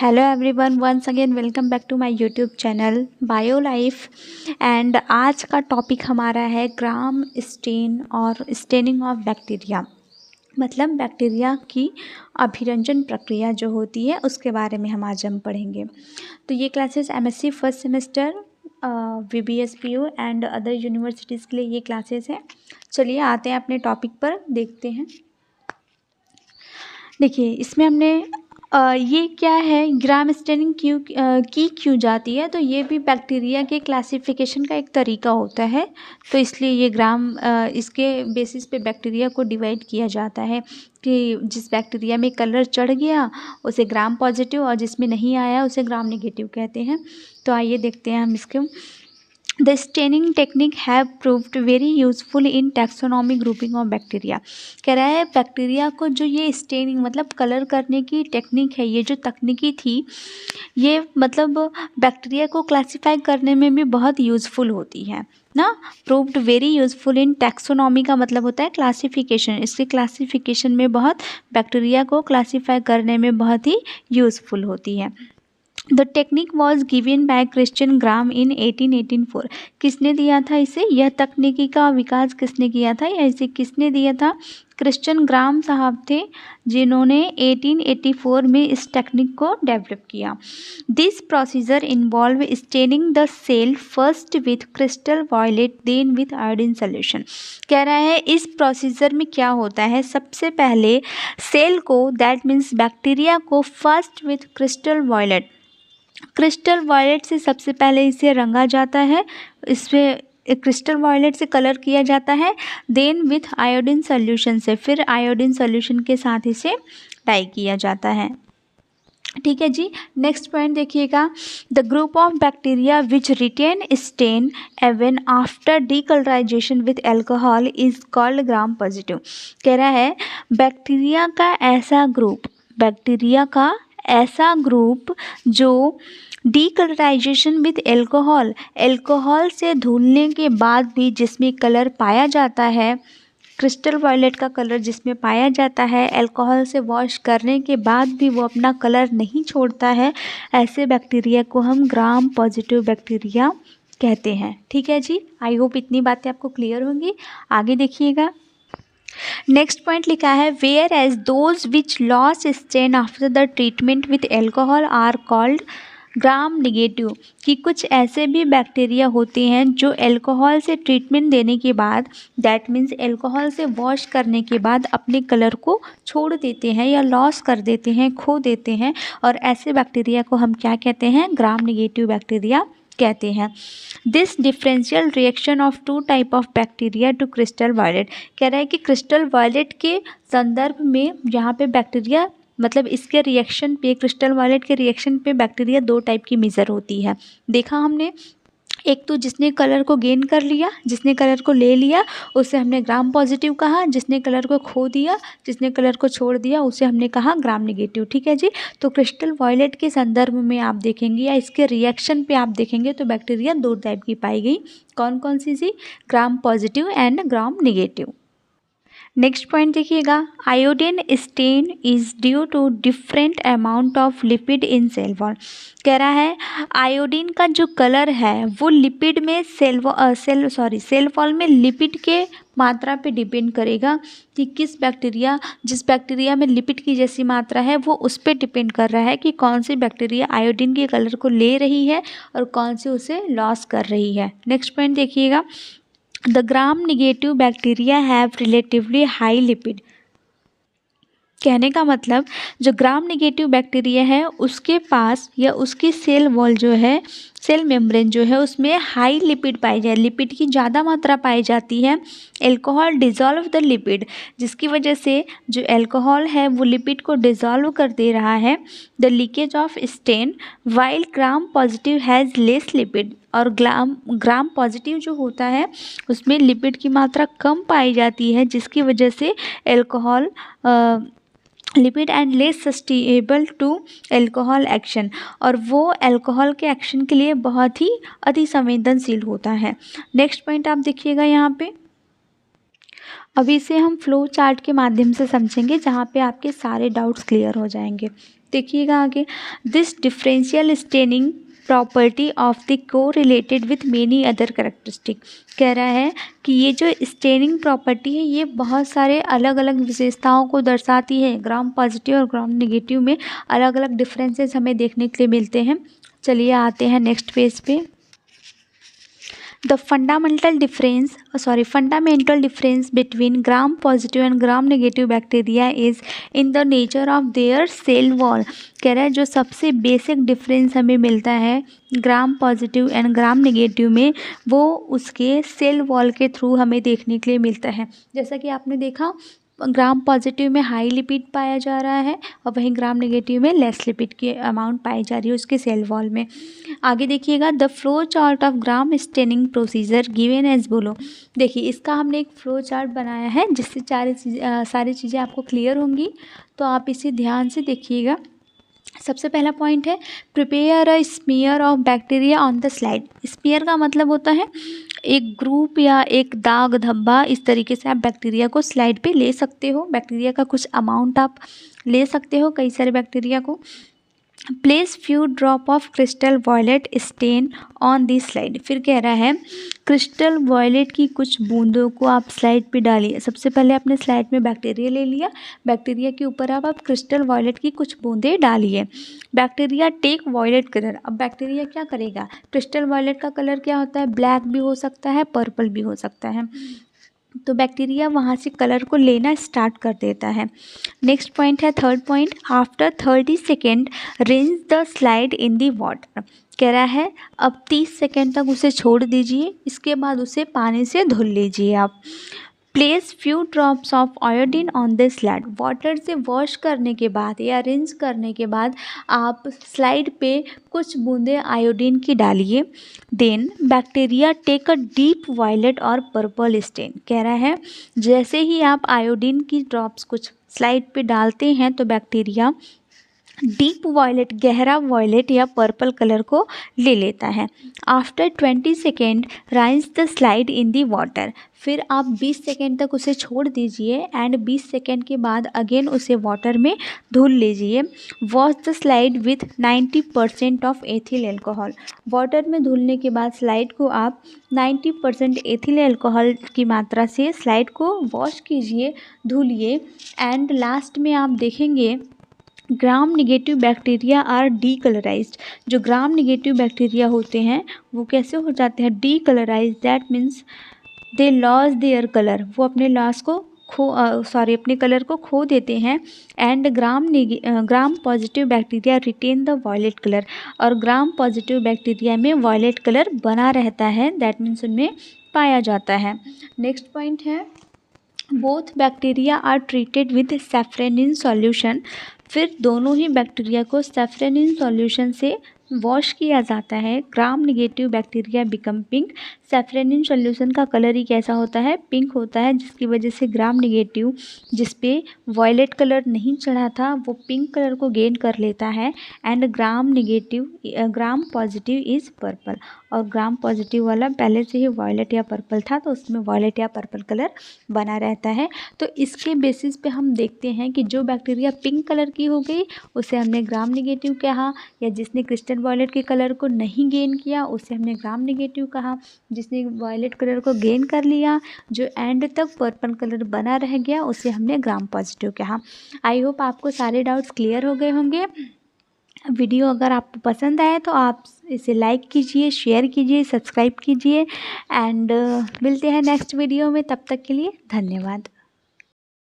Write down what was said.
Hello everyone, once again welcome back to my YouTube channel Bio Life. And आज का topic हमारा है Gram stain और staining of bacteria, मतलब bacteria की अभिरंजन प्रक्रिया जो होती है उसके बारे में आज हम पढ़ेंगे। तो ये classes MSc first semester, VBSPU and other universities के लिए ये क्लासेस हैं। चलिए आते हैं अपने टॉपिक पर, देखते हैं। देखिए इसमें हमने ये क्या है, ग्राम स्टेनिंग क्यों जाती है, तो ये भी बैक्टीरिया के क्लासिफिकेशन का एक तरीका होता है। तो इसलिए ये इसके बेसिस पे बैक्टीरिया को डिवाइड किया जाता है कि जिस बैक्टीरिया में कलर चढ़ गया उसे ग्राम पॉजिटिव और जिसमें नहीं आया उसे ग्राम नेगेटिव कहते हैं। तो आइए देखते हैं हम इसको। The staining technique have proved very useful in taxonomy grouping of bacteria। कह रहा है बैक्टीरिया को जो ये स्टेनिंग मतलब कलर करने की टेक्निक है, ये जो तकनीकी थी, ये मतलब बैक्टीरिया को क्लासिफाई करने में भी बहुत यूज़फुल होती है ना। प्रूव्ड वेरी यूज़फुल इन टैक्सोनॉमी का मतलब होता है क्लासिफिकेशन। इसके क्लासिफिकेशन में बहुत बैक्टीरिया को क्लासीफाई करने में बहुत ही यूज़फुल होती है। The technique was given by Christian Gram in 1884। किसने दिया था इसे, यह तकनीकी का विकास किसने किया था या इसे किसने दिया था? क्रिश्चियन ग्राम साहब थे जिन्होंने 1884 में इस टेक्निक को डेवलप किया। This procedure involve staining the cell first with crystal violet then with iodine solution. कह रहा है इस प्रोसीजर में क्या होता है, सबसे पहले सेल को, दैट मीन्स बैक्टीरिया को, first with crystal violet, crystal violet से सबसे पहले इसे रंगा जाता है, इसमें क्रिस्टल वायलेट से कलर किया जाता है। देन विथ आयोडीन सोल्यूशन से, फिर आयोडीन सोल्यूशन के साथ इसे डाई किया जाता है। ठीक है जी। नेक्स्ट पॉइंट देखिएगा, the group of bacteria which retain stain even after decolourisation with alcohol is called Gram positive. कह रहा है बैक्टीरिया का ऐसा ग्रुप जो डीकलराइजेशन विथ एल्कोहल से धुलने के बाद भी जिसमें कलर पाया जाता है, क्रिस्टल वायलेट का कलर जिसमें पाया जाता है, एल्कोहल से वॉश करने के बाद भी वो अपना कलर नहीं छोड़ता है, ऐसे बैक्टीरिया को हम ग्राम पॉजिटिव बैक्टीरिया कहते हैं। ठीक है जी, आई होप इतनी बातें आपको क्लियर होंगी। आगे देखिएगा, नेक्स्ट पॉइंट लिखा है, whereas those which loss stain after the treatment with alcohol are called Gram negative. कि कुछ ऐसे भी बैक्टीरिया होते हैं जो एल्कोहल से ट्रीटमेंट देने के बाद, दैट मीन्स एल्कोहल से वॉश करने के बाद अपने कलर को छोड़ देते हैं या लॉस कर देते हैं, खो देते हैं, और ऐसे बैक्टीरिया को हम क्या कहते हैं? ग्राम निगेटिव बैक्टीरिया कहते हैं। This differential reaction of two type of bacteria to crystal violet. कह रहा है कि क्रिस्टल वायलेट के संदर्भ में यहाँ पे बैक्टीरिया मतलब इसके रिएक्शन पे, क्रिस्टल वायलेट के रिएक्शन पे बैक्टीरिया दो टाइप की मेजर होती है। देखा हमने, एक तो जिसने कलर को गेन कर लिया, जिसने कलर को ले लिया उसे हमने ग्राम पॉजिटिव कहा, जिसने कलर को खो दिया, जिसने कलर को छोड़ दिया उसे हमने कहा ग्राम नेगेटिव। ठीक है जी। तो क्रिस्टल वायलेट के संदर्भ में आप देखेंगे या इसके रिएक्शन पे आप देखेंगे तो बैक्टीरिया दो टाइप की पाई गई। कौन कौन सी जी? Gram positive and Gram negative. Next point देखिएगा, iodine stain is due to different amount of lipid in cell wall. कह रहा है आयोडीन का जो कलर है वो लिपिड में सेल वॉल में लिपिड के मात्रा पे डिपेंड करेगा कि जिस बैक्टीरिया में लिपिड की जैसी मात्रा है वो उस पर डिपेंड कर रहा है कि कौन सी बैक्टीरिया आयोडीन के कलर को ले रही है और कौन सी उसे लॉस कर रही है। नेक्स्ट पॉइंट देखिएगा, the gram negative bacteria have relatively high lipid. कहने का मतलब जो ग्राम निगेटिव बैक्टीरिया है उसके पास या उसकी सेल वॉल जो है, सेल मेम्ब्रेन जो है, उसमें हाई लिपिड पाई जाए, लिपिड की ज़्यादा मात्रा पाई जाती है। एल्कोहल डिज़ोल्व द लिपिड, जिसकी वजह से जो एल्कोहल है वो लिपिड को डिज़ोल्व कर दे रहा है। The leakage of stain, while Gram positive has less lipid. और ग्राम पॉजिटिव जो होता है उसमें लिपिड की मात्रा कम पाई जाती है, जिसकी वजह से alcohol lipid and less susceptible to alcohol action, और वो एल्कोहल के एक्शन के लिए बहुत ही अति संवेदनशील होता है। नेक्स्ट पॉइंट आप देखिएगा यहाँ पे, अभी से हम फ्लो चार्ट के माध्यम से समझेंगे जहाँ पे आपके सारे डाउट्स क्लियर हो जाएंगे। देखिएगा आगे, this differential staining property of the को related with many other characteristic. कह रहा है कि ये जो स्टेनिंग प्रॉपर्टी है ये बहुत सारे अलग अलग विशेषताओं को दर्शाती है। ग्राम पॉजिटिव और ग्राम नेगेटिव में अलग अलग डिफरेंसेस हमें देखने के लिए मिलते हैं। चलिए आते हैं नेक्स्ट पेज पे। The fundamental difference between gram positive and gram negative bacteria is in the nature of their cell wall। कह रहा है जो सबसे बेसिक डिफरेंस हमें मिलता है ग्राम पॉजिटिव एंड ग्राम नेगेटिव में, वो उसके सेल वॉल के थ्रू हमें देखने के लिए मिलता है। जैसा कि आपने देखा ग्राम पॉजिटिव में हाई लिपिड पाया जा रहा है और वहीं ग्राम नेगेटिव में लेस लिपिड की अमाउंट पाई जा रही है उसके सेल वॉल में। आगे देखिएगा, the flow chart of Gram staining procedure given as below. देखिए इसका हमने एक फ्लो चार्ट बनाया है जिससे सारी चीज़ें आपको क्लियर होंगी, तो आप इसे ध्यान से देखिएगा। सबसे पहला पॉइंट है prepare a smear of bacteria on the slide. Smear का मतलब होता है एक ग्रुप या एक दाग धब्बा, इस तरीके से आप बैक्टीरिया को स्लाइड पे ले सकते हो। बैक्टीरिया का कुछ अमाउंट आप ले सकते हो, कई सारे बैक्टीरिया को। Place few drop of crystal violet stain on the slide. फिर कह रहा है क्रिस्टल वॉयलेट की कुछ बूंदों को आप स्लाइड पे डालिए। सबसे पहले आपने स्लाइड में बैक्टीरिया ले लिया, बैक्टीरिया के ऊपर आप क्रिस्टल वॉयलेट की कुछ बूंदें डालिए। Bacteria take violet colour. अब बैक्टीरिया क्या करेगा, क्रिस्टल वॉयलेट का कलर क्या होता है, ब्लैक भी हो सकता है, पर्पल भी हो सकता है, तो बैक्टीरिया वहाँ से कलर को लेना स्टार्ट कर देता है। नेक्स्ट पॉइंट है third point, after 30 second rinse the slide in the water. कह रहा है अब 30 सेकेंड तक उसे छोड़ दीजिए, इसके बाद उसे पानी से धुल लीजिए आप। Place few drops of iodine on the slide. Water से वॉश करने के बाद या रिंस करने के बाद आप स्लाइड पे कुछ बूंदें आयोडीन की डालिए। Then bacteria take a deep violet और पर्पल स्टेन। कह रहा है जैसे ही आप आयोडीन की ड्रॉप्स कुछ स्लाइड पे डालते हैं तो बैक्टीरिया डीप वॉयलेट, गहरा वॉयलेट या पर्पल कलर को ले लेता है। After 20 second rinse the slide in the water. फिर आप 20 सेकेंड तक उसे छोड़ दीजिए एंड 20 सेकेंड के बाद अगेन उसे वाटर में धुल लीजिए। Wash the slide with 90% of ethyl alcohol. Water में धुलने के बाद स्लाइड को आप 90% एथिल एल्कोहल की मात्रा से स्लाइड को वॉश कीजिए, धुलिए। एंड लास्ट में आप देखेंगे ग्राम निगेटिव बैक्टीरिया आर डीकलराइज्ड। जो ग्राम निगेटिव बैक्टीरिया होते हैं वो कैसे हो जाते हैं, decolourised. That means they lose their colour. वो अपने लॉस को अपने कलर को खो देते हैं। And Gram positive bacteria retain the violet colour. और ग्राम पॉजिटिव बैक्टीरिया में वॉयलेट कलर बना रहता है, दैट मीन्स उनमें पाया जाता है। नेक्स्ट पॉइंट है both bacteria are treated with safranin solution. फिर दोनों ही बैक्टीरिया को सैफ्रेनिन सॉल्यूशन से वॉश किया जाता है। Gram negative bacteria become pink. Safranin solution का कलर ही कैसा होता है, पिंक होता है, जिसकी वजह से ग्राम निगेटिव जिस पे वॉयलेट कलर नहीं चढ़ा था वो पिंक कलर को गेन कर लेता है। And Gram positive is purple. और ग्राम पॉजिटिव वाला पहले से ही वॉयलेट या पर्पल था तो उसमें वॉयलेट या पर्पल कलर बना रहता है। तो इसके बेसिस पे हम देखते हैं कि जो बैक्टीरिया पिंक कलर की हो गई उसे हमने ग्राम निगेटिव कहा, या जिसने क्रिस्टल वॉयलेट के कलर को नहीं गेन किया उसे हमने ग्राम निगेटिव कहा। जिसने वॉयलेट कलर को गेन कर लिया, जो एंड तक पर्पल कलर बना रह गया, उसे हमने ग्राम पॉजिटिव कहा। आई होप आपको सारे डाउट्स क्लियर हो गए होंगे। वीडियो अगर आपको पसंद आए तो आप इसे लाइक कीजिए, शेयर कीजिए, सब्सक्राइब कीजिए। एंड मिलते हैं नेक्स्ट वीडियो में, तब तक के लिए धन्यवाद।